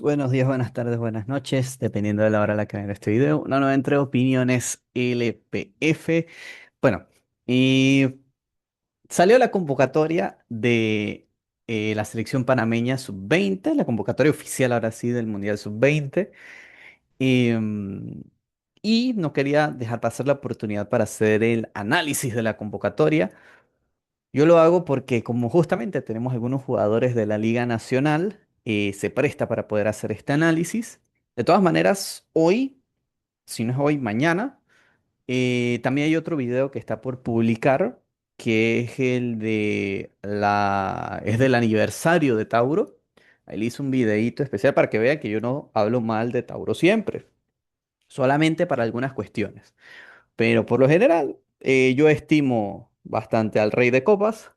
buenos días, buenas tardes, buenas noches, dependiendo de la hora a la que vean este video. Una nueva entre opiniones LPF. Bueno, y salió la convocatoria de la selección panameña sub-20, la convocatoria oficial ahora sí del Mundial sub-20. em, y no quería dejar pasar la oportunidad para hacer el análisis de la convocatoria. Yo lo hago porque como justamente tenemos algunos jugadores de la Liga Nacional, se presta para poder hacer este análisis. De todas maneras, hoy, si no es hoy, mañana, también hay otro video que está por publicar, que es es del aniversario de Tauro. Ahí le hice un videíto especial para que vean que yo no hablo mal de Tauro siempre, solamente para algunas cuestiones. Pero por lo general, yo estimo bastante al Rey de Copas,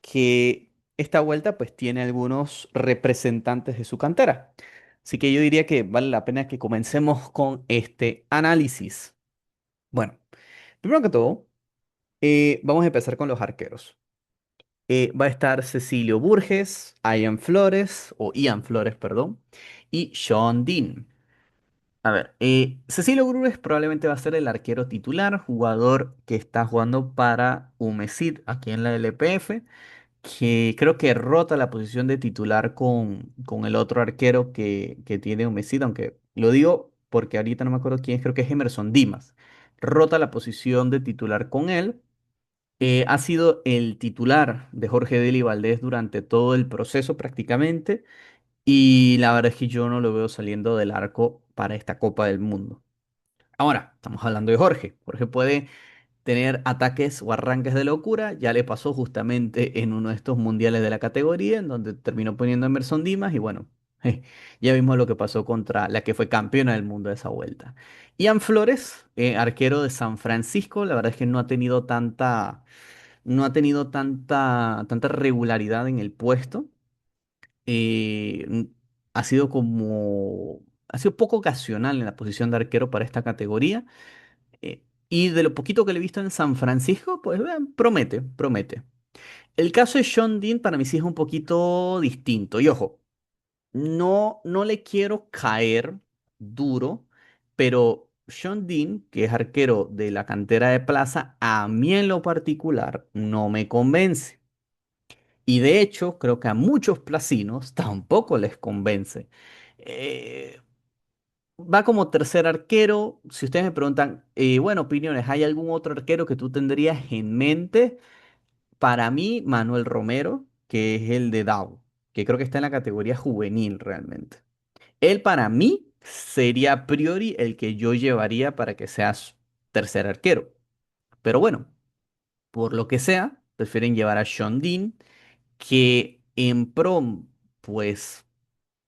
que esta vuelta pues tiene algunos representantes de su cantera. Así que yo diría que vale la pena que comencemos con este análisis. Bueno, primero que todo, vamos a empezar con los arqueros. Va a estar Cecilio Burgess, Ian Flores, perdón, y Sean Dean. A ver, Cecilio Burgess probablemente va a ser el arquero titular, jugador que está jugando para Humesit aquí en la LPF, que creo que rota la posición de titular con el otro arquero que tiene un Messi, aunque lo digo porque ahorita no me acuerdo quién es, creo que es Emerson Dimas. Rota la posición de titular con él. Ha sido el titular de Jorge Deli Valdés durante todo el proceso prácticamente, y la verdad es que yo no lo veo saliendo del arco para esta Copa del Mundo. Ahora, estamos hablando de Jorge. Jorge puede tener ataques o arranques de locura. Ya le pasó justamente en uno de estos mundiales de la categoría, en donde terminó poniendo a Emerson Dimas y bueno, ya vimos lo que pasó contra la que fue campeona del mundo de esa vuelta. Ian Flores, arquero de San Francisco, la verdad es que no ha tenido tanta regularidad en el puesto. Eh, n- ha sido ha sido poco ocasional en la posición de arquero para esta categoría. Y de lo poquito que le he visto en San Francisco, pues promete, promete. El caso de Sean Dean para mí sí es un poquito distinto. Y ojo, no le quiero caer duro, pero Sean Dean, que es arquero de la cantera de Plaza, a mí en lo particular no me convence. Y de hecho, creo que a muchos placinos tampoco les convence. Eh, Va como tercer arquero. Si ustedes me preguntan, bueno, opiniones, ¿hay algún otro arquero que tú tendrías en mente? Para mí, Manuel Romero, que es el de Dow, que creo que está en la categoría juvenil realmente. Él para mí sería a priori el que yo llevaría para que seas tercer arquero. Pero bueno, por lo que sea, prefieren llevar a Sean Dean, que en prom, pues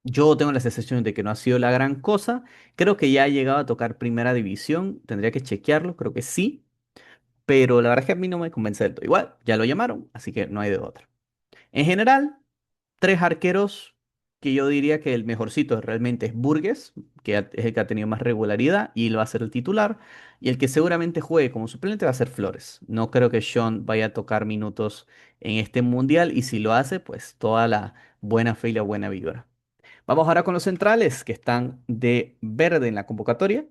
yo tengo la sensación de que no ha sido la gran cosa. Creo que ya ha llegado a tocar primera división. Tendría que chequearlo, creo que sí. Pero la verdad es que a mí no me convence del todo. Igual, ya lo llamaron, así que no hay de otra. En general, tres arqueros que yo diría que el mejorcito realmente es Burgess, es el que ha tenido más regularidad y él va a ser el titular. Y el que seguramente juegue como suplente va a ser Flores. No creo que Sean vaya a tocar minutos en este mundial, y si lo hace, pues toda la buena fe y la buena vibra. Vamos ahora con los centrales que están de verde en la convocatoria.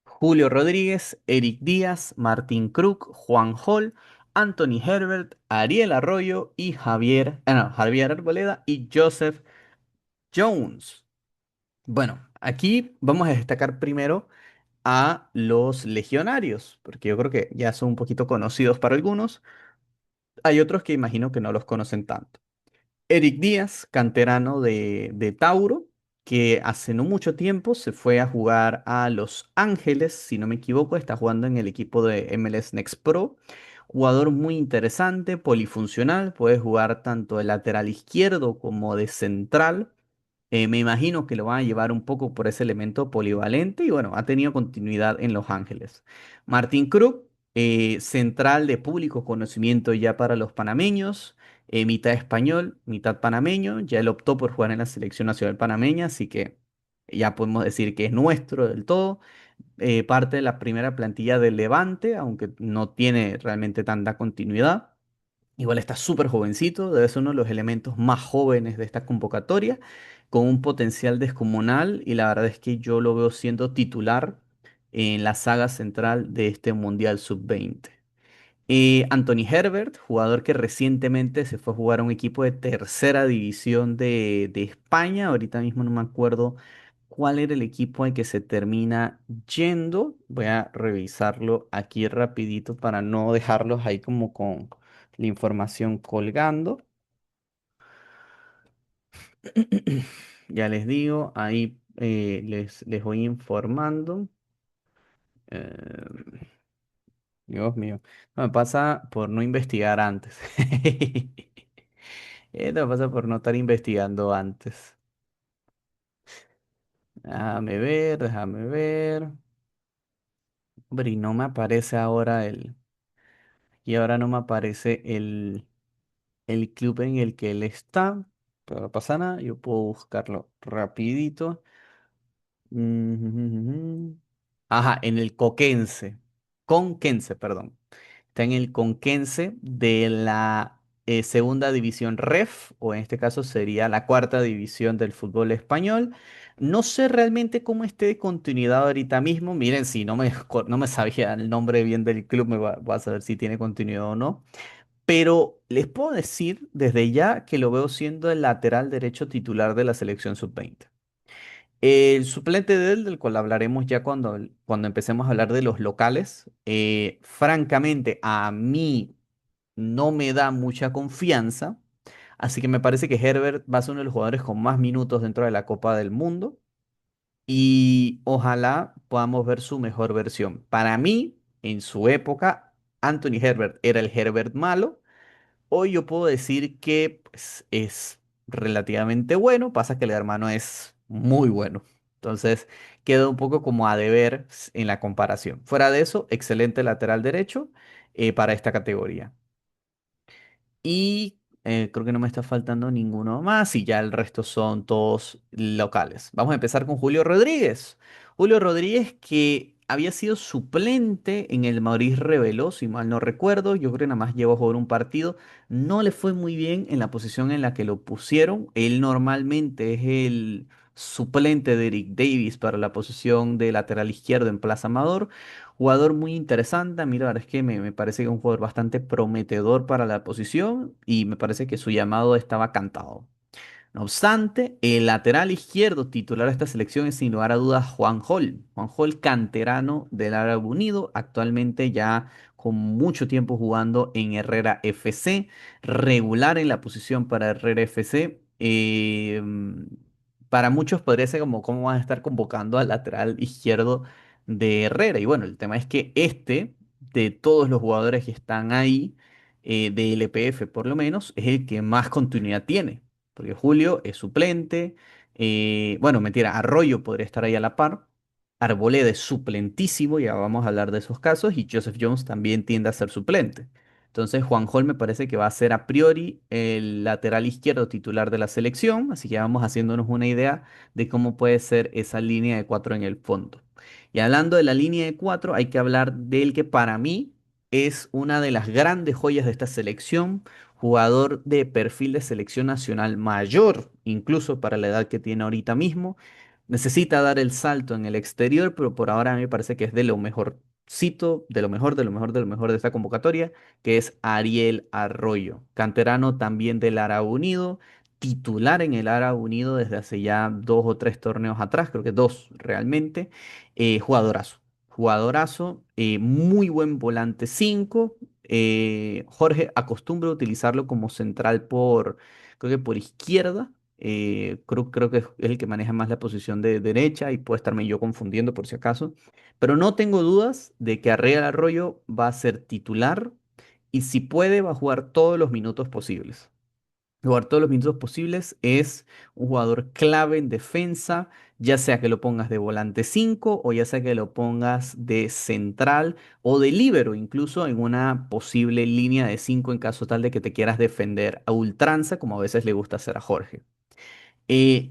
Julio Rodríguez, Eric Díaz, Martín Kruk, Juan Hall, Anthony Herbert, Ariel Arroyo y Javier Arboleda y Joseph Jones. Bueno, aquí vamos a destacar primero a los legionarios, porque yo creo que ya son un poquito conocidos para algunos. Hay otros que imagino que no los conocen tanto. Eric Díaz, canterano de Tauro, que hace no mucho tiempo se fue a jugar a Los Ángeles, si no me equivoco, está jugando en el equipo de MLS Next Pro. Jugador muy interesante, polifuncional, puede jugar tanto de lateral izquierdo como de central. Me imagino que lo van a llevar un poco por ese elemento polivalente y bueno, ha tenido continuidad en Los Ángeles. Martín Krug, central de público conocimiento ya para los panameños, mitad español, mitad panameño. Ya él optó por jugar en la selección nacional panameña, así que ya podemos decir que es nuestro del todo. Parte de la primera plantilla del Levante, aunque no tiene realmente tanta continuidad. Igual está súper jovencito, debe ser uno de los elementos más jóvenes de esta convocatoria. con un potencial descomunal y la verdad es que yo lo veo siendo titular en la saga central de este Mundial Sub-20. Anthony Herbert, jugador que recientemente se fue a jugar a un equipo de tercera división de España. Ahorita mismo no me acuerdo cuál era el equipo al que se termina yendo. Voy a revisarlo aquí rapidito para no dejarlos ahí como con la información colgando. Ya les digo, ahí les voy informando. Eh, Dios mío, no me pasa por no investigar antes. Esto me pasa por no estar investigando antes. Déjame ver, déjame ver. Hombre, y no me aparece ahora y ahora no me aparece el club en el que él está. Pero no pasa nada, yo puedo buscarlo rapidito. Mm, Ajá, en el Coquense. Conquense, perdón. Está en el Conquense de la segunda división REF, o en este caso sería la cuarta división del fútbol español. No sé realmente cómo esté de continuidad ahorita mismo. Miren, si no me sabía el nombre bien del club, voy a saber si tiene continuidad o no. Pero les puedo decir desde ya que lo veo siendo el lateral derecho titular de la selección sub-20. El suplente de él, del cual hablaremos ya cuando empecemos a hablar de los locales, francamente a mí no me da mucha confianza, así que me parece que Herbert va a ser uno de los jugadores con más minutos dentro de la Copa del Mundo y ojalá podamos ver su mejor versión. Para mí, en su época, Anthony Herbert era el Herbert malo. Hoy yo puedo decir que pues, es relativamente bueno, pasa que el hermano es muy bueno. Entonces queda un poco como a deber en la comparación. Fuera de eso, excelente lateral derecho para esta categoría. Y creo que no me está faltando ninguno más y ya el resto son todos locales. Vamos a empezar con Julio Rodríguez. Julio Rodríguez que había sido suplente en el Madrid Rebeló, si mal no recuerdo. Yo creo que nada más llegó a jugar un partido. No le fue muy bien en la posición en la que lo pusieron. Él normalmente es el suplente de Eric Davis para la posición de lateral izquierdo en Plaza Amador. Jugador muy interesante, a mí la verdad es que me parece que es un jugador bastante prometedor para la posición y me parece que su llamado estaba cantado. No obstante, el lateral izquierdo titular de esta selección es sin lugar a dudas Juan Hall. Juan Hall, canterano del Árabe Unido, actualmente ya con mucho tiempo jugando en Herrera FC, regular en la posición para Herrera FC. Para muchos podría ser como cómo van a estar convocando al lateral izquierdo de Herrera. Y bueno, el tema es que de todos los jugadores que están ahí, de LPF por lo menos, es el que más continuidad tiene porque Julio es suplente. Bueno, mentira, Arroyo podría estar ahí a la par. Arboleda es suplentísimo, ya vamos a hablar de esos casos, y Joseph Jones también tiende a ser suplente. Entonces, Juan Hall me parece que va a ser a priori el lateral izquierdo titular de la selección, así que vamos haciéndonos una idea de cómo puede ser esa línea de cuatro en el fondo. Y hablando de la línea de cuatro, hay que hablar del que para mí es una de las grandes joyas de esta selección, jugador de perfil de selección nacional mayor, incluso para la edad que tiene ahorita mismo. Necesita dar el salto en el exterior, pero por ahora a mí me parece que es de lo mejorcito, de lo mejor, de lo mejor, de lo mejor de esta convocatoria, que es Ariel Arroyo, canterano también del Árabe Unido, titular en el Árabe Unido desde hace ya 2 o 3 torneos atrás, creo que dos realmente, jugadorazo. Jugadorazo, muy buen volante 5. Jorge acostumbra utilizarlo como central creo que por izquierda. Creo que es el que maneja más la posición de derecha y puede estarme yo confundiendo por si acaso. Pero no tengo dudas de que Arrea Arroyo va a ser titular y si puede va a jugar todos los minutos posibles. Jugar todos los minutos posibles es un jugador clave en defensa, ya sea que lo pongas de volante 5 o ya sea que lo pongas de central o de líbero, incluso en una posible línea de 5 en caso tal de que te quieras defender a ultranza, como a veces le gusta hacer a Jorge.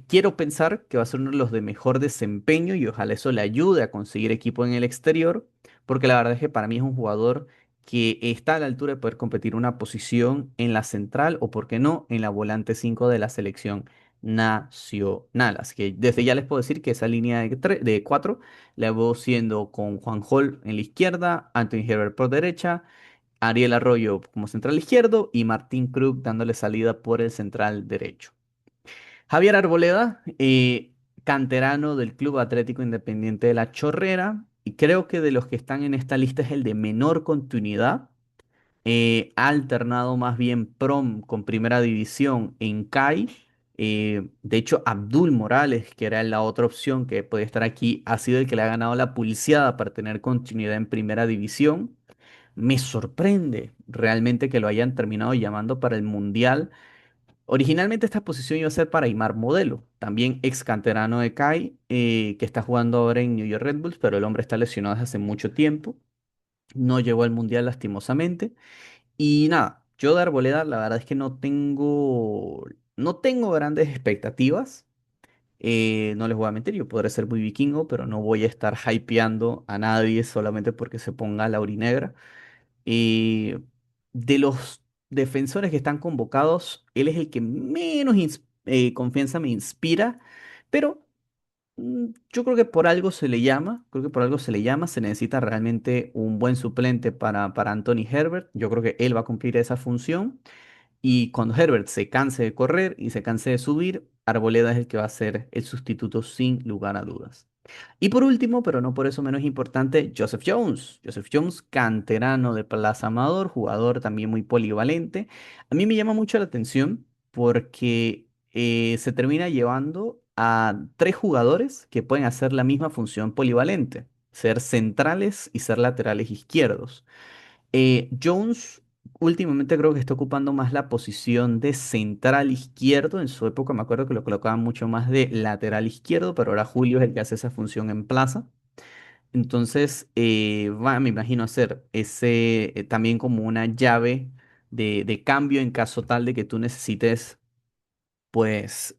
Quiero pensar que va a ser uno de los de mejor desempeño y ojalá eso le ayude a conseguir equipo en el exterior, porque la verdad es que para mí es un jugador que está a la altura de poder competir una posición en la central o, por qué no, en la volante 5 de la selección nacional. Así que desde ya les puedo decir que esa línea de cuatro la veo siendo con Juan Hall en la izquierda, Anthony Herbert por derecha, Ariel Arroyo como central izquierdo y Martín Krug dándole salida por el central derecho. Javier Arboleda, canterano del Club Atlético Independiente de La Chorrera, y creo que de los que están en esta lista es el de menor continuidad. Ha alternado más bien Prom con Primera División en CAI. De hecho, Abdul Morales, que era la otra opción que podía estar aquí, ha sido el que le ha ganado la pulseada para tener continuidad en Primera División. Me sorprende realmente que lo hayan terminado llamando para el Mundial. Originalmente esta posición iba a ser para Aimar Modelo, también ex canterano de CAI, que está jugando ahora en New York Red Bulls, pero el hombre está lesionado desde hace mucho tiempo. No llegó al Mundial lastimosamente. Y nada, yo de Arboleda la verdad es que no tengo grandes expectativas. No les voy a mentir, yo podré ser muy vikingo, pero no voy a estar hypeando a nadie solamente porque se ponga la orinegra. Eh, de los defensores que están convocados, él es el que menos confianza me inspira, pero yo creo que por algo se le llama, creo que por algo se le llama, se necesita realmente un buen suplente para Anthony Herbert. Yo creo que él va a cumplir esa función. Y cuando Herbert se canse de correr y se canse de subir, Arboleda es el que va a ser el sustituto sin lugar a dudas. Y por último, pero no por eso menos importante, Joseph Jones. Joseph Jones, canterano de Plaza Amador, jugador también muy polivalente. A mí me llama mucho la atención porque se termina llevando a tres jugadores que pueden hacer la misma función polivalente, ser centrales y ser laterales izquierdos. Jones últimamente creo que está ocupando más la posición de central izquierdo. En su época me acuerdo que lo colocaban mucho más de lateral izquierdo, pero ahora Julio es el que hace esa función en plaza. Entonces, me imagino hacer ese también como una llave de cambio en caso tal de que tú necesites pues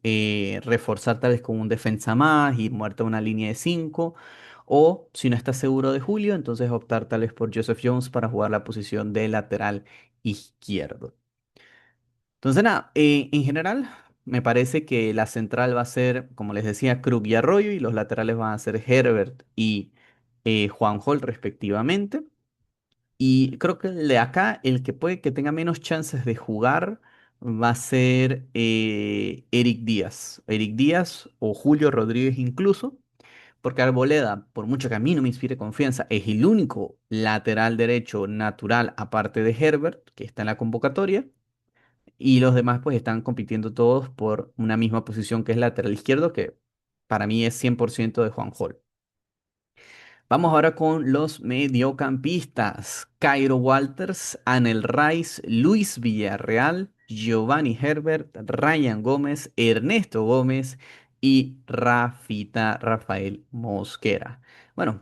reforzar tal vez con un defensa más y muerta una línea de 5. O si no estás seguro de Julio, entonces optar tal vez por Joseph Jones para jugar la posición de lateral izquierdo. Entonces nada, en general me parece que la central va a ser, como les decía, Krug y Arroyo y los laterales van a ser Herbert y Juan Hall respectivamente. Y creo que el de acá, el que puede que tenga menos chances de jugar va a ser Eric Díaz. Eric Díaz o Julio Rodríguez incluso, porque Arboleda, por mucho que a mí no me inspire confianza, es el único lateral derecho natural aparte de Herbert, que está en la convocatoria, y los demás pues están compitiendo todos por una misma posición que es lateral izquierdo, que para mí es 100% de Juan Hall. Vamos ahora con los mediocampistas. Cairo Walters, Anel Rice, Luis Villarreal, Giovanni Herbert, Ryan Gómez, Ernesto Gómez y Rafita Rafael Mosquera. Bueno,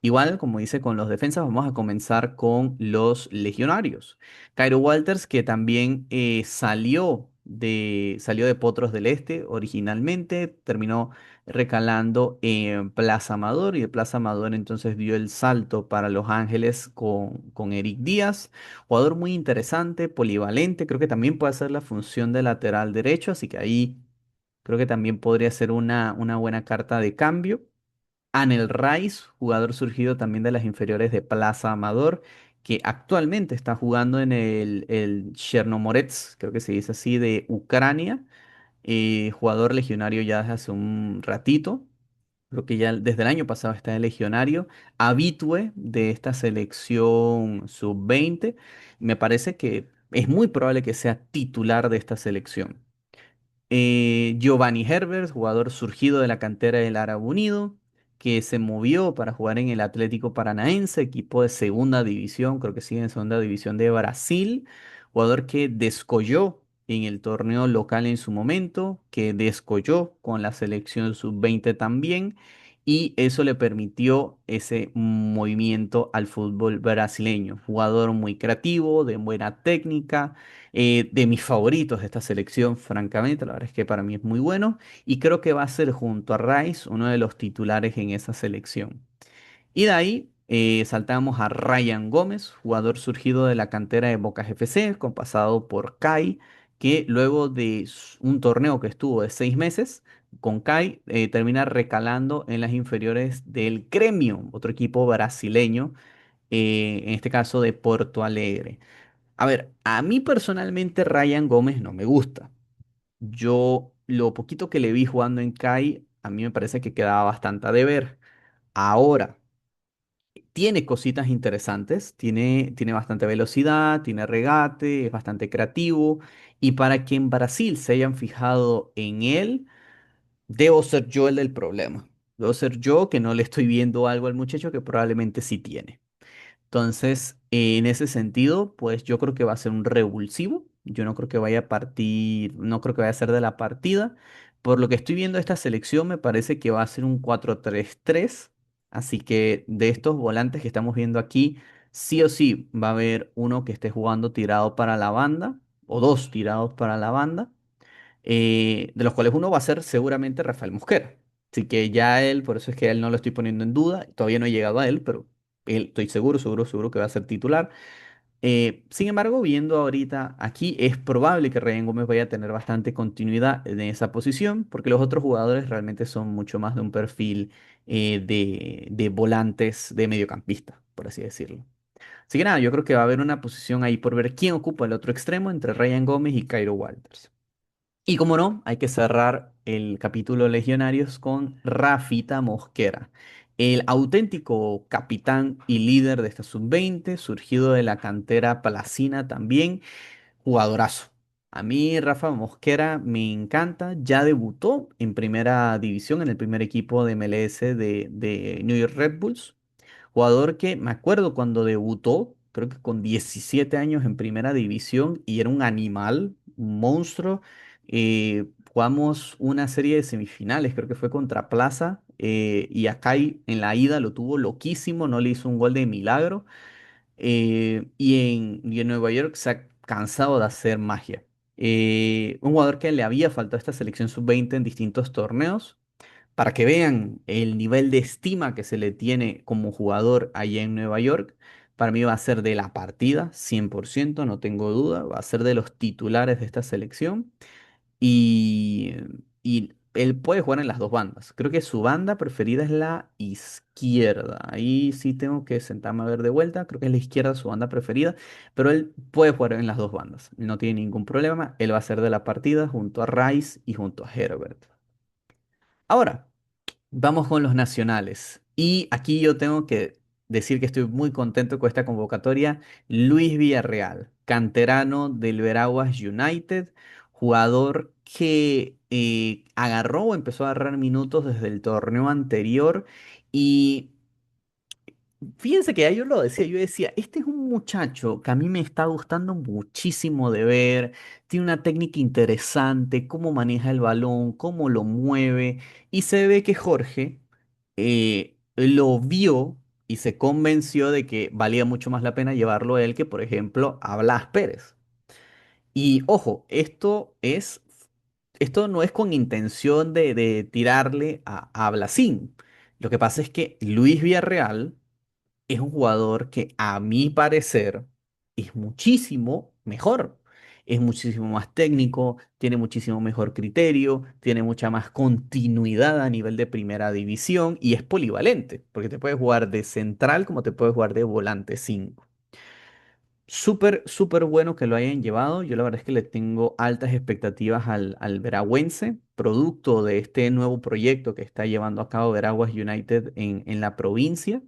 igual como dice con los defensas, vamos a comenzar con los legionarios. Cairo Walters, que también salió de Potros del Este originalmente, terminó recalando en Plaza Amador y de Plaza Amador entonces dio el salto para Los Ángeles con Eric Díaz, jugador muy interesante, polivalente, creo que también puede hacer la función de lateral derecho, así que ahí creo que también podría ser una buena carta de cambio. Anel Rice, jugador surgido también de las inferiores de Plaza Amador, que actualmente está jugando en el Chernomorets, creo que se dice así, de Ucrania, jugador legionario ya desde hace un ratito. Creo que ya desde el año pasado está de legionario, habitué de esta selección sub-20. Me parece que es muy probable que sea titular de esta selección. Giovanni Herbert, jugador surgido de la cantera del Árabe Unido, que se movió para jugar en el Atlético Paranaense, equipo de segunda división, creo que sigue en segunda división de Brasil, jugador que descolló en el torneo local en su momento, que descolló con la selección sub-20 también, y eso le permitió ese movimiento al fútbol brasileño. Jugador muy creativo, de buena técnica, de mis favoritos de esta selección, francamente, la verdad es que para mí es muy bueno y creo que va a ser junto a Rice uno de los titulares en esa selección. Y de ahí saltamos a Ryan Gómez, jugador surgido de la cantera de Boca FC, con pasado por CAI, que luego de un torneo que estuvo de 6 meses con CAI, termina recalando en las inferiores del Gremio, otro equipo brasileño, en este caso de Porto Alegre. A ver, a mí personalmente Ryan Gómez no me gusta. Yo lo poquito que le vi jugando en CAI, a mí me parece que quedaba bastante a deber. Ahora, tiene cositas interesantes, tiene bastante velocidad, tiene regate, es bastante creativo. Y para que en Brasil se hayan fijado en él, debo ser yo el del problema. Debo ser yo que no le estoy viendo algo al muchacho que probablemente sí tiene. Entonces, en ese sentido, pues yo creo que va a ser un revulsivo. Yo no creo que vaya a partir, no creo que vaya a ser de la partida. Por lo que estoy viendo esta selección, me parece que va a ser un 4-3-3. Así que de estos volantes que estamos viendo aquí, sí o sí va a haber uno que esté jugando tirado para la banda, o dos tirados para la banda, de los cuales uno va a ser seguramente Rafael Mosquera. Así que ya él, por eso es que a él no lo estoy poniendo en duda, todavía no he llegado a él, pero él estoy seguro, seguro, seguro que va a ser titular. Sin embargo, viendo ahorita aquí, es probable que Ryan Gómez vaya a tener bastante continuidad en esa posición, porque los otros jugadores realmente son mucho más de un perfil de volantes, de mediocampista, por así decirlo. Así que nada, yo creo que va a haber una posición ahí por ver quién ocupa el otro extremo entre Ryan Gómez y Cairo Walters. Y como no, hay que cerrar el capítulo Legionarios con Rafita Mosquera, el auténtico capitán y líder de esta sub-20, surgido de la cantera palasina también, jugadorazo. A mí Rafa Mosquera me encanta, ya debutó en primera división en el primer equipo de MLS de New York Red Bulls. Jugador que me acuerdo cuando debutó, creo que con 17 años en primera división y era un animal, un monstruo. Jugamos una serie de semifinales, creo que fue contra Plaza, y acá en la ida lo tuvo loquísimo, no le hizo un gol de milagro. Y en Nueva York se ha cansado de hacer magia. Un jugador que le había faltado a esta selección sub-20 en distintos torneos para que vean el nivel de estima que se le tiene como jugador allá en Nueva York. Para mí va a ser de la partida, 100%, no tengo duda. Va a ser de los titulares de esta selección. Y, y él puede jugar en las dos bandas. Creo que su banda preferida es la izquierda. Ahí sí tengo que sentarme a ver de vuelta. Creo que es la izquierda su banda preferida. Pero él puede jugar en las dos bandas. No tiene ningún problema. Él va a ser de la partida junto a Rice y junto a Herbert. Ahora. Vamos con los nacionales. Y aquí yo tengo que decir que estoy muy contento con esta convocatoria. Luis Villarreal, canterano del Veraguas United, jugador que agarró o empezó a agarrar minutos desde el torneo anterior. Y fíjense que yo lo decía, yo decía, este es un muchacho que a mí me está gustando muchísimo de ver, tiene una técnica interesante, cómo maneja el balón, cómo lo mueve, y se ve que Jorge lo vio y se convenció de que valía mucho más la pena llevarlo a él que, por ejemplo, a Blas Pérez. Y ojo, esto no es con intención de tirarle a Blasín. Lo que pasa es que Luis Villarreal es un jugador que a mi parecer es muchísimo mejor. Es muchísimo más técnico, tiene muchísimo mejor criterio, tiene mucha más continuidad a nivel de primera división y es polivalente, porque te puedes jugar de central como te puedes jugar de volante 5. Súper, súper bueno que lo hayan llevado. Yo la verdad es que le tengo altas expectativas al Veragüense, producto de este nuevo proyecto que está llevando a cabo Veraguas United en la provincia.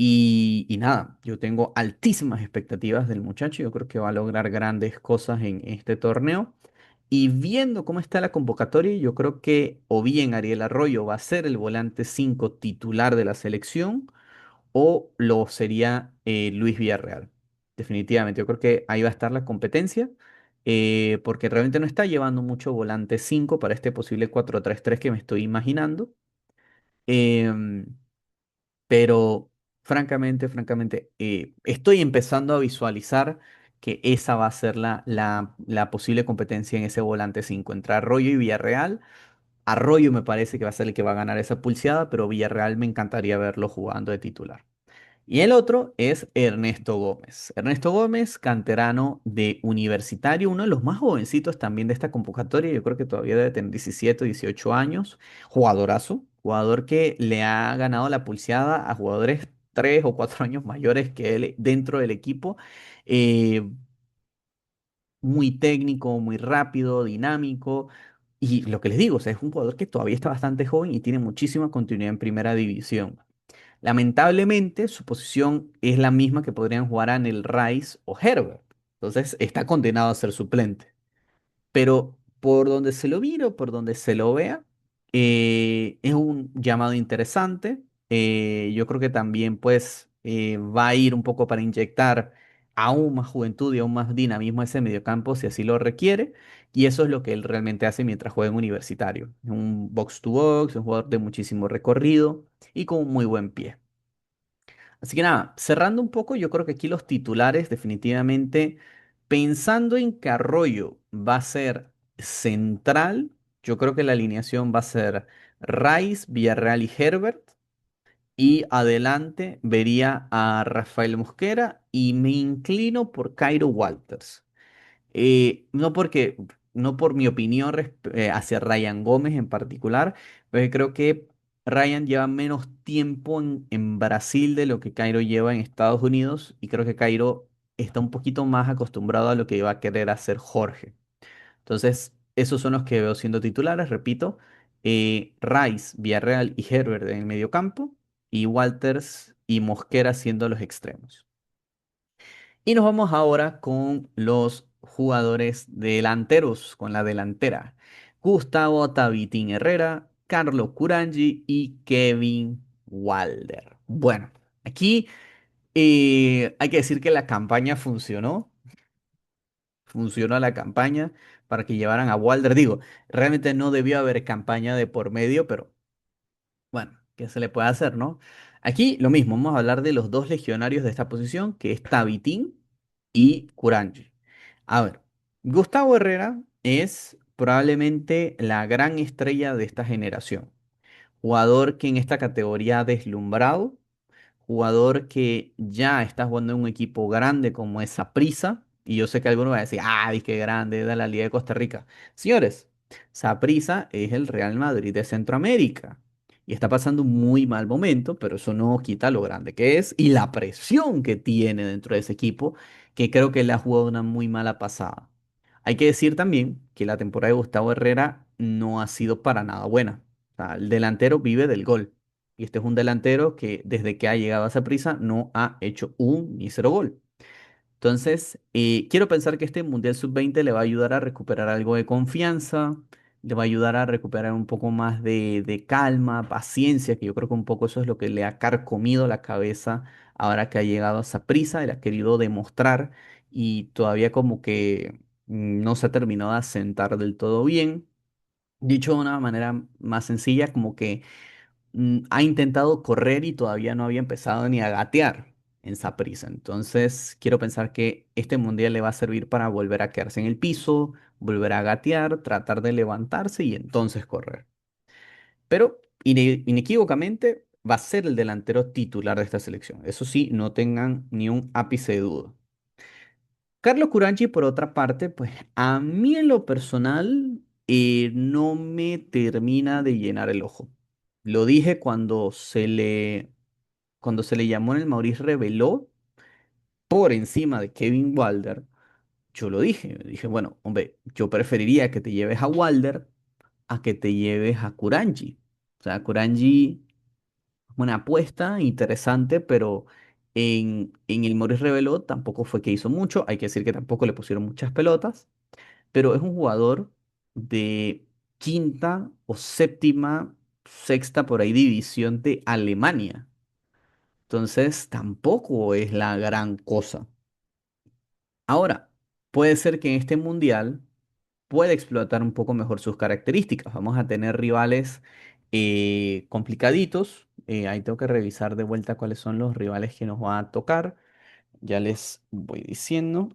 Y nada, yo tengo altísimas expectativas del muchacho. Yo creo que va a lograr grandes cosas en este torneo. Y viendo cómo está la convocatoria, yo creo que o bien Ariel Arroyo va a ser el volante 5 titular de la selección o lo sería Luis Villarreal. Definitivamente, yo creo que ahí va a estar la competencia. Porque realmente no está llevando mucho volante 5 para este posible 4-3-3 que me estoy imaginando. Em, pero francamente, estoy empezando a visualizar que esa va a ser la posible competencia en ese volante 5 entre Arroyo y Villarreal. Arroyo me parece que va a ser el que va a ganar esa pulseada, pero Villarreal me encantaría verlo jugando de titular. Y el otro es Ernesto Gómez. Ernesto Gómez, canterano de Universitario, uno de los más jovencitos también de esta convocatoria. Yo creo que todavía debe tener 17 o 18 años. Jugadorazo, jugador que le ha ganado la pulseada a jugadores 3 o 4 años mayores que él dentro del equipo. Eh, Muy técnico, muy rápido, dinámico. Y lo que les digo, o sea, es un jugador que todavía está bastante joven y tiene muchísima continuidad en primera división. Lamentablemente, su posición es la misma que podrían jugar Anel Rice o Herbert. Entonces, está condenado a ser suplente. Pero por donde se lo mire o por donde se lo vea, es un llamado interesante. Yo creo que también pues va a ir un poco para inyectar aún más juventud y aún más dinamismo a ese mediocampo si así lo requiere. Y eso es lo que él realmente hace mientras juega en Universitario. Es un box to box, un jugador de muchísimo recorrido y con un muy buen pie. Así que nada, cerrando un poco, yo creo que aquí los titulares definitivamente, pensando en que Arroyo va a ser central, yo creo que la alineación va a ser Rice, Villarreal y Herbert. Y adelante vería a Rafael Mosquera y me inclino por Cairo Walters. No porque, no por mi opinión hacia Ryan Gómez en particular, pero creo que Ryan lleva menos tiempo en Brasil de lo que Cairo lleva en Estados Unidos y creo que Cairo está un poquito más acostumbrado a lo que iba a querer hacer Jorge. Entonces, esos son los que veo siendo titulares, repito, Rice, Villarreal y Herbert en el mediocampo y Walters y Mosquera siendo los extremos. Y nos vamos ahora con los jugadores delanteros, con la delantera. Gustavo Tabitín Herrera, Carlos Curangi y Kevin Walder. Bueno, aquí hay que decir que la campaña funcionó. Funcionó la campaña para que llevaran a Walder. Digo, realmente no debió haber campaña de por medio, pero bueno, ¿qué se le puede hacer, no? Aquí lo mismo, vamos a hablar de los dos legionarios de esta posición, que es Tabitín y Curangi. A ver, Gustavo Herrera es probablemente la gran estrella de esta generación. Jugador que en esta categoría ha deslumbrado, jugador que ya está jugando en un equipo grande como es Saprissa. Y yo sé que alguno va a decir, ah, qué grande, de la Liga de Costa Rica. Señores, Saprissa es el Real Madrid de Centroamérica. Y está pasando un muy mal momento, pero eso no quita lo grande que es y la presión que tiene dentro de ese equipo, que creo que le ha jugado una muy mala pasada. Hay que decir también que la temporada de Gustavo Herrera no ha sido para nada buena. O sea, el delantero vive del gol. Y este es un delantero que desde que ha llegado a prisa no ha hecho un mísero gol. Entonces, quiero pensar que este Mundial Sub-20 le va a ayudar a recuperar algo de confianza, le va a ayudar a recuperar un poco más de calma, paciencia, que yo creo que un poco eso es lo que le ha carcomido la cabeza ahora que ha llegado a Saprissa, él ha querido demostrar y todavía como que no se ha terminado de asentar del todo bien. Dicho de una manera más sencilla, como que ha intentado correr y todavía no había empezado ni a gatear en Saprissa. Entonces, quiero pensar que este mundial le va a servir para volver a quedarse en el piso, volver a gatear, tratar de levantarse y entonces correr. Pero inequívocamente va a ser el delantero titular de esta selección. Eso sí, no tengan ni un ápice de duda. Carlos Curanchi, por otra parte, pues a mí en lo personal no me termina de llenar el ojo. Lo dije cuando se le llamó en el Maurice Reveló por encima de Kevin Wilder. Yo lo dije, bueno, hombre, yo preferiría que te lleves a Wilder a que te lleves a Curanchi. O sea, Curanchi es una apuesta interesante, pero en el Maurice Reveló tampoco fue que hizo mucho. Hay que decir que tampoco le pusieron muchas pelotas, pero es un jugador de quinta o séptima, sexta por ahí división de Alemania. Entonces tampoco es la gran cosa. Ahora, puede ser que en este mundial pueda explotar un poco mejor sus características. Vamos a tener rivales complicaditos. Ahí tengo que revisar de vuelta cuáles son los rivales que nos van a tocar. Ya les voy diciendo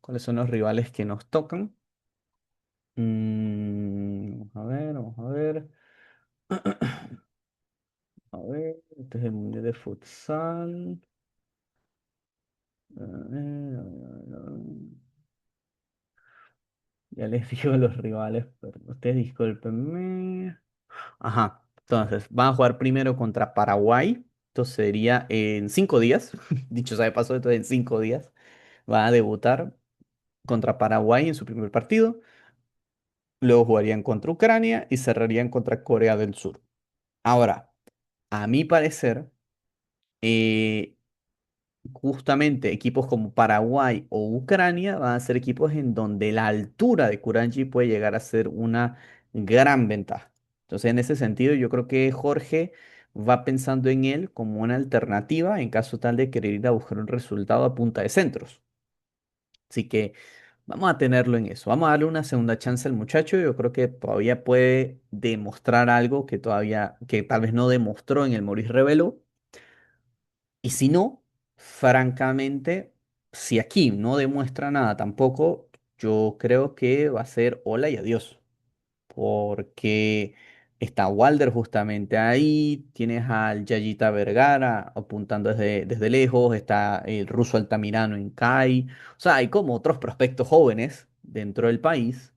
cuáles son los rivales que nos tocan. Vamos a ver, vamos a ver. A ver, este es el Mundial de Futsal. A ver, a ver, a ver. Ya les digo los rivales, pero ustedes discúlpenme. Ajá, entonces van a jugar primero contra Paraguay. Esto sería en 5 días. Dicho sea de paso, esto es en 5 días. Va a debutar contra Paraguay en su primer partido. Luego jugarían contra Ucrania y cerrarían contra Corea del Sur. Ahora, a mi parecer, eh, justamente equipos como Paraguay o Ucrania van a ser equipos en donde la altura de Kuranji puede llegar a ser una gran ventaja. Entonces, en ese sentido, yo creo que Jorge va pensando en él como una alternativa en caso tal de querer ir a buscar un resultado a punta de centros. Así que vamos a tenerlo en eso. Vamos a darle una segunda chance al muchacho. Yo creo que todavía puede demostrar algo que todavía, que tal vez no demostró en el Maurice Revelo. Y si no, francamente, si aquí no demuestra nada tampoco, yo creo que va a ser hola y adiós. Porque está Walder justamente ahí, tienes al Yayita Vergara apuntando desde lejos, está el ruso Altamirano en CAI. O sea, hay como otros prospectos jóvenes dentro del país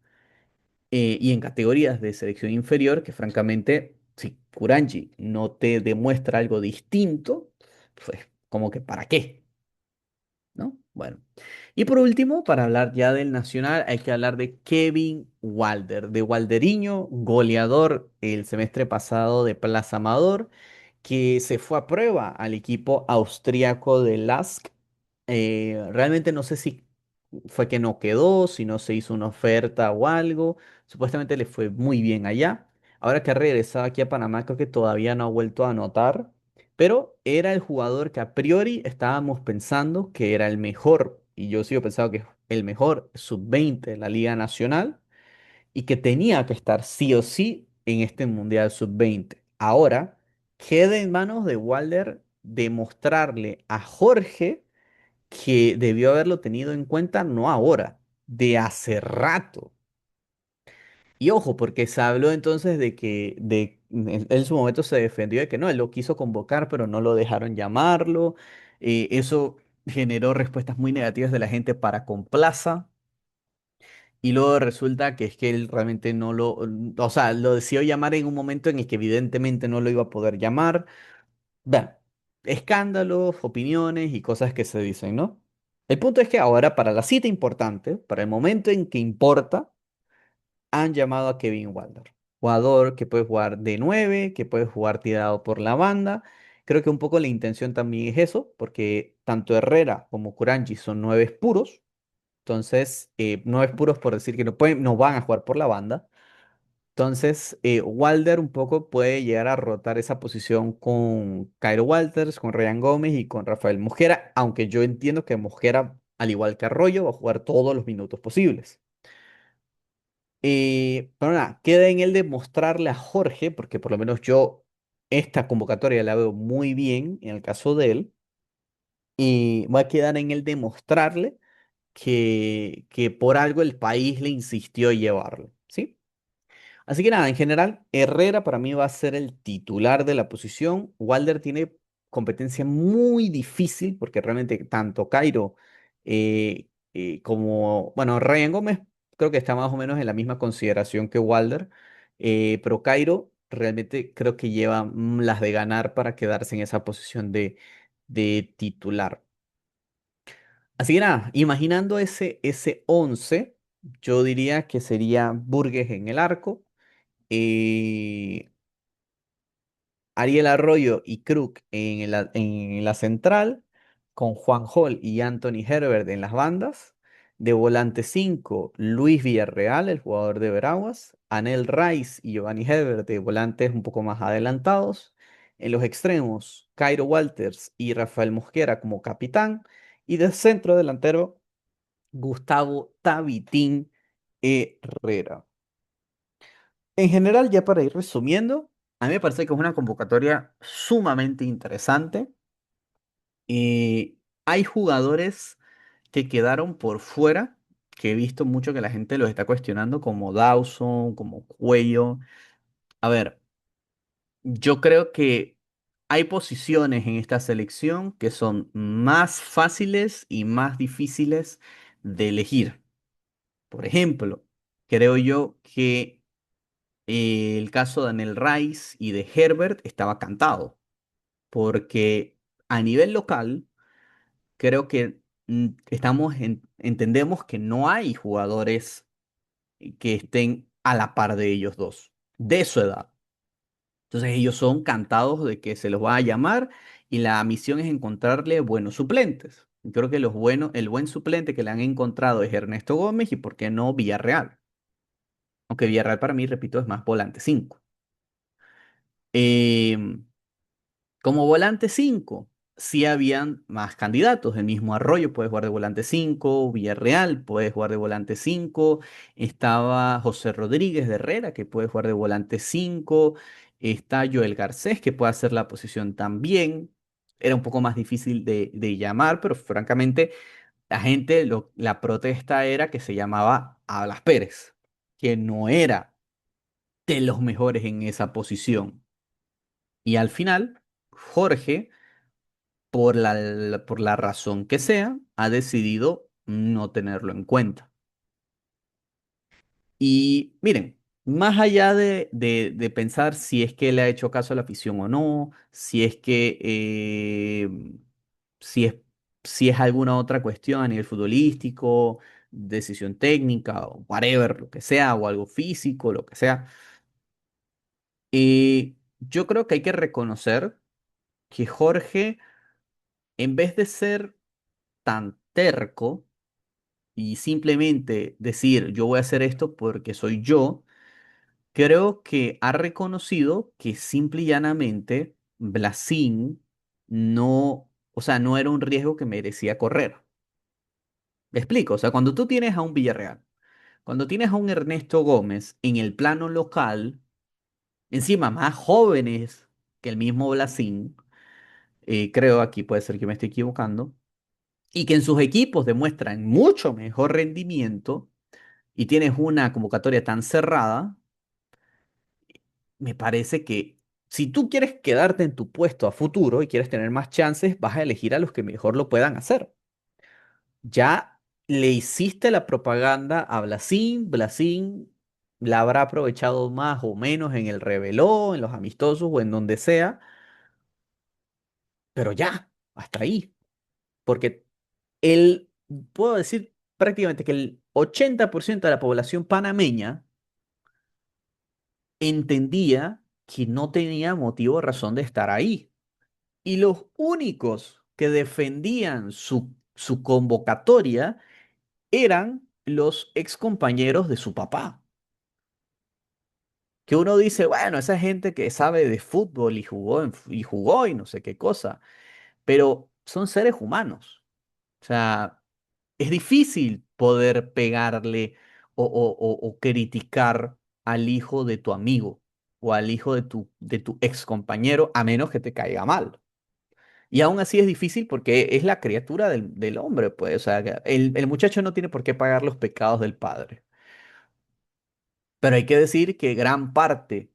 y en categorías de selección inferior que francamente, si Kuranji no te demuestra algo distinto, pues como que ¿para qué? ¿No? Bueno. Y por último, para hablar ya del Nacional, hay que hablar de Kevin Walder, de Walderiño, goleador el semestre pasado de Plaza Amador, que se fue a prueba al equipo austriaco de LASK. Realmente no sé si fue que no quedó, si no se hizo una oferta o algo. Supuestamente le fue muy bien allá. Ahora que ha regresado aquí a Panamá, creo que todavía no ha vuelto a anotar. Pero era el jugador que a priori estábamos pensando que era el mejor, y yo sigo pensando que es el mejor sub-20 de la Liga Nacional y que tenía que estar sí o sí en este Mundial sub-20. Ahora queda en manos de Walder demostrarle a Jorge que debió haberlo tenido en cuenta no ahora, de hace rato. Y ojo, porque se habló entonces de que él en su momento se defendió de que no, él lo quiso convocar, pero no lo dejaron llamarlo. Eso generó respuestas muy negativas de la gente para con Plaza. Y luego resulta que es que él realmente no lo, o sea, lo decidió llamar en un momento en el que evidentemente no lo iba a poder llamar. Bueno, escándalos, opiniones y cosas que se dicen, ¿no? El punto es que ahora para la cita importante, para el momento en que importa, han llamado a Kevin Walder. Jugador que puede jugar de 9, que puede jugar tirado por la banda. Creo que un poco la intención también es eso, porque tanto Herrera como Kuranji son 9 puros. Entonces, 9 puros por decir que no pueden, no van a jugar por la banda. Entonces, Walder un poco puede llegar a rotar esa posición con Cairo Walters, con Ryan Gómez y con Rafael Mosquera, aunque yo entiendo que Mosquera, al igual que Arroyo, va a jugar todos los minutos posibles. Pero nada, queda en él de mostrarle a Jorge, porque por lo menos yo esta convocatoria la veo muy bien en el caso de él, y va a quedar en él de mostrarle que por algo el país le insistió en llevarlo, ¿sí? Así que nada, en general, Herrera para mí va a ser el titular de la posición. Walder tiene competencia muy difícil porque realmente tanto Cairo como, bueno, Ryan Gómez creo que está más o menos en la misma consideración que Walder, pero Cairo realmente creo que lleva las de ganar para quedarse en esa posición de titular. Así que nada, imaginando ese 11, yo diría que sería Burgues en el arco. eh, Ariel Arroyo y Kruk en la central, con Juan Hall y Anthony Herbert en las bandas. De volante 5 Luis Villarreal, el jugador de Veraguas. Anel Rice y Giovanni Herbert de volantes un poco más adelantados. En los extremos, Cairo Walters y Rafael Mosquera como capitán. Y de centro delantero, Gustavo Tabitín Herrera. En general, ya para ir resumiendo, a mí me parece que es una convocatoria sumamente interesante. Hay jugadores que quedaron por fuera, que he visto mucho que la gente los está cuestionando, como Dawson, como Cuello. A ver, yo creo que hay posiciones en esta selección que son más fáciles y más difíciles de elegir. Por ejemplo, creo yo que el caso de Daniel Rice y de Herbert estaba cantado, porque a nivel local creo que entendemos que no hay jugadores que estén a la par de ellos dos, de su edad. Entonces ellos son cantados de que se los va a llamar y la misión es encontrarle buenos suplentes. Y creo que el buen suplente que le han encontrado es Ernesto Gómez y por qué no Villarreal. Aunque Villarreal para mí, repito, es más volante 5. Como volante 5 sí habían más candidatos. El mismo Arroyo puede jugar de volante 5, Villarreal puede jugar de volante 5, estaba José Rodríguez de Herrera que puede jugar de volante 5, está Joel Garcés que puede hacer la posición también. Era un poco más difícil de llamar, pero francamente la protesta era que se llamaba Ablas Pérez, que no era de los mejores en esa posición. Y al final, Jorge por la razón que sea, ha decidido no tenerlo en cuenta. Y miren, más allá de pensar si es que le ha hecho caso a la afición o no, si es, si es alguna otra cuestión a nivel futbolístico, decisión técnica o whatever, lo que sea, o algo físico, lo que sea, yo creo que hay que reconocer que Jorge, en vez de ser tan terco, y simplemente decir yo voy a hacer esto porque soy yo, creo que ha reconocido que simple y llanamente Blasín no, o sea, no era un riesgo que merecía correr. Me explico, o sea, cuando tú tienes a un Villarreal, cuando tienes a un Ernesto Gómez en el plano local, encima más jóvenes que el mismo Blasín, creo aquí puede ser que me esté equivocando, y que en sus equipos demuestran mucho mejor rendimiento, y tienes una convocatoria tan cerrada, me parece que si tú quieres quedarte en tu puesto a futuro y quieres tener más chances, vas a elegir a los que mejor lo puedan hacer. Ya le hiciste la propaganda a Blasín, Blasín la habrá aprovechado más o menos en el Rebeló, en los amistosos o en donde sea, pero ya, hasta ahí. Porque él, puedo decir prácticamente que el 80% de la población panameña entendía que no tenía motivo o razón de estar ahí. Y los únicos que defendían su convocatoria eran los ex compañeros de su papá. Que uno dice, bueno, esa gente que sabe de fútbol y jugó y no sé qué cosa, pero son seres humanos. O sea, es difícil poder pegarle o criticar al hijo de tu amigo o al hijo de tu ex compañero a menos que te caiga mal. Y aún así es difícil porque es la criatura del hombre, pues. O sea, que el muchacho no tiene por qué pagar los pecados del padre. Pero hay que decir que gran parte,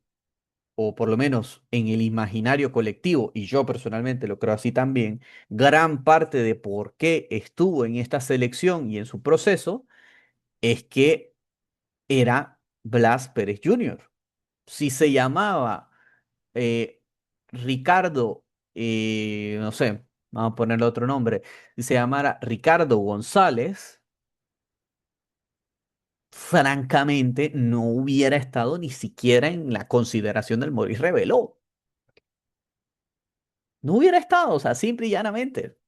o por lo menos en el imaginario colectivo, y yo personalmente lo creo así también, gran parte de por qué estuvo en esta selección y en su proceso es que era Blas Pérez Jr. Si se llamaba eh, Ricardo, no sé, vamos a ponerle otro nombre, si se llamara Ricardo González, francamente no hubiera estado ni siquiera en la consideración del Maurice Reveló. No hubiera estado, o sea, simple y llanamente.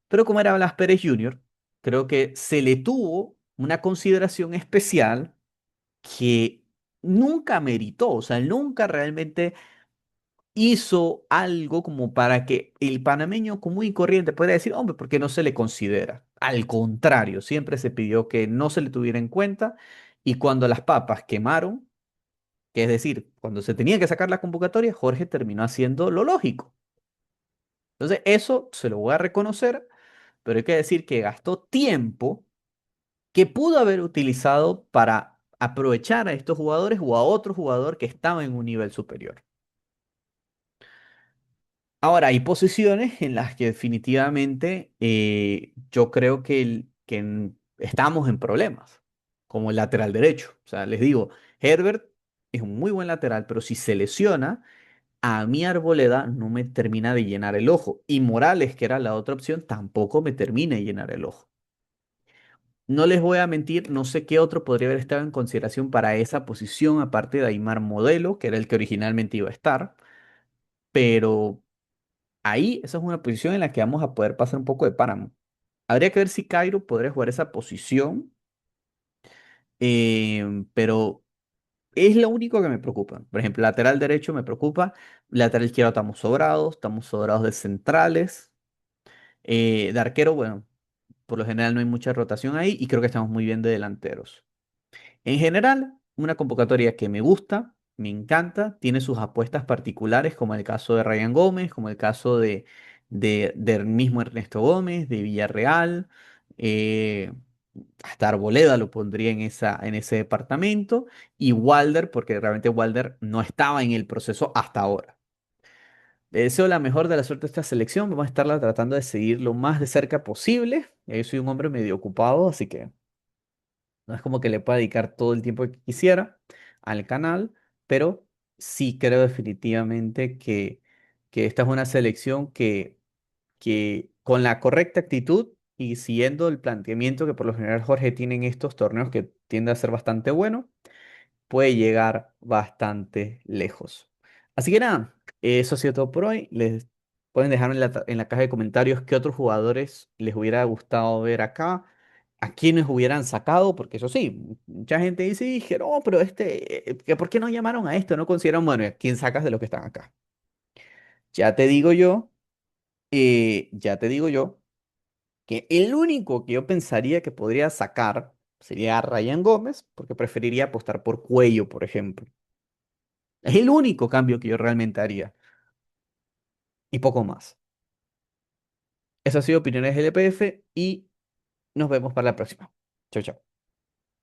Pero como era Blas Pérez Jr., creo que se le tuvo una consideración especial que nunca meritó, o sea, él nunca realmente hizo algo como para que el panameño común y corriente pueda decir, hombre, ¿por qué no se le considera? Al contrario, siempre se pidió que no se le tuviera en cuenta y cuando las papas quemaron, que es decir, cuando se tenía que sacar la convocatoria, Jorge terminó haciendo lo lógico. Entonces, eso se lo voy a reconocer, pero hay que decir que gastó tiempo que pudo haber utilizado para aprovechar a estos jugadores o a otro jugador que estaba en un nivel superior. Ahora, hay posiciones en las que definitivamente yo creo estamos en problemas, como el lateral derecho. O sea, les digo, Herbert es un muy buen lateral, pero si se lesiona, a mí Arboleda no me termina de llenar el ojo. Y Morales, que era la otra opción, tampoco me termina de llenar el ojo. No les voy a mentir, no sé qué otro podría haber estado en consideración para esa posición, aparte de Aimar Modelo, que era el que originalmente iba a estar. Pero ahí, esa es una posición en la que vamos a poder pasar un poco de páramo. Habría que ver si Cairo podría jugar esa posición, pero es lo único que me preocupa. Por ejemplo, lateral derecho me preocupa, lateral izquierdo estamos sobrados de centrales. De arquero, bueno, por lo general no hay mucha rotación ahí y creo que estamos muy bien de delanteros. En general, una convocatoria que me gusta, me encanta, tiene sus apuestas particulares, como el caso de Ryan Gómez, como el caso del mismo Ernesto Gómez, de Villarreal, eh, hasta Arboleda lo pondría en ese departamento, y Walder, porque realmente Walder no estaba en el proceso hasta ahora. Le deseo la mejor de la suerte a esta selección, vamos a estarla tratando de seguir lo más de cerca posible. Yo soy un hombre medio ocupado, así que no es como que le pueda dedicar todo el tiempo que quisiera al canal, pero sí creo definitivamente que esta es una selección que con la correcta actitud y siguiendo el planteamiento que por lo general Jorge tiene en estos torneos que tiende a ser bastante bueno, puede llegar bastante lejos. Así que nada, eso ha sido todo por hoy. Les pueden dejar en la caja de comentarios qué otros jugadores les hubiera gustado ver acá, a quiénes hubieran sacado, porque eso sí, mucha gente dije, no, pero que ¿por qué no llamaron a esto? No consideran, bueno, ¿a quién sacas de los que están acá? Ya te digo yo, ya te digo yo, que el único que yo pensaría que podría sacar sería a Ryan Gómez, porque preferiría apostar por Cuello, por ejemplo. Es el único cambio que yo realmente haría. Y poco más. Eso ha sido Opiniones LPF y nos vemos para la próxima. Chau, chau.